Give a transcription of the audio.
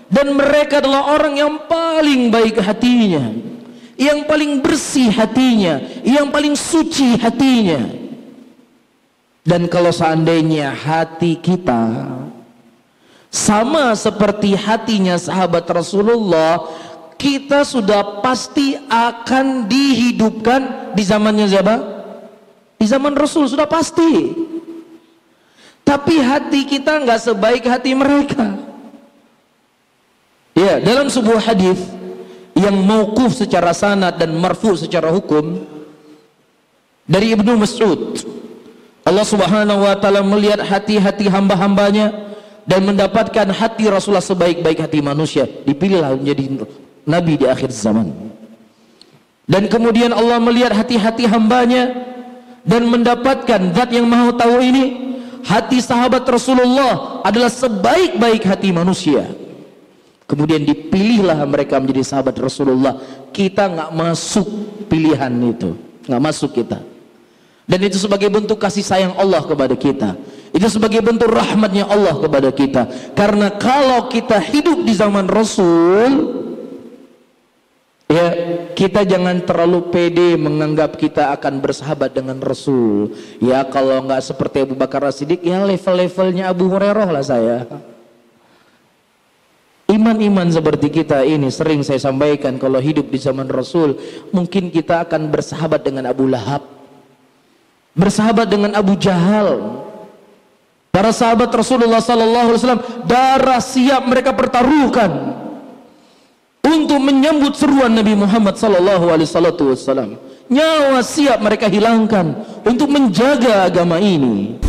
dan mereka adalah orang yang paling baik hatinya, yang paling bersih hatinya, yang paling suci hatinya. Dan kalau seandainya hati kita sama seperti hatinya sahabat Rasulullah, kita sudah pasti akan dihidupkan di zamannya siapa? Di zaman Rasul, sudah pasti. Tapi hati kita nggak sebaik hati mereka. Ya, dalam sebuah hadis yang mauquf secara sanad dan marfu secara hukum dari Ibnu Mas'ud, Allah Subhanahu wa taala melihat hati-hati hamba-hambanya dan mendapatkan hati Rasulullah sebaik-baik hati manusia, dipilihlah menjadi nabi di akhir zaman. Dan kemudian Allah melihat hati-hati hambanya dan mendapatkan zat yang maha tahu ini, hati sahabat Rasulullah adalah sebaik-baik hati manusia. Kemudian dipilihlah mereka menjadi sahabat Rasulullah. Kita nggak masuk pilihan itu, nggak masuk kita. Dan itu sebagai bentuk kasih sayang Allah kepada kita. Itu sebagai bentuk rahmatnya Allah kepada kita. Karena kalau kita hidup di zaman Rasul, ya, kita jangan terlalu pede menganggap kita akan bersahabat dengan Rasul. Ya, kalau nggak seperti Abu Bakar As-Siddiq, ya level-levelnya Abu Hurairah lah saya. Iman-iman seperti kita ini sering saya sampaikan, kalau hidup di zaman Rasul, mungkin kita akan bersahabat dengan Abu Lahab, bersahabat dengan Abu Jahal. Para sahabat Rasulullah SAW, darah siap mereka pertaruhkan untuk menyambut seruan Nabi Muhammad SAW. Nyawa siap mereka hilangkan untuk menjaga agama ini.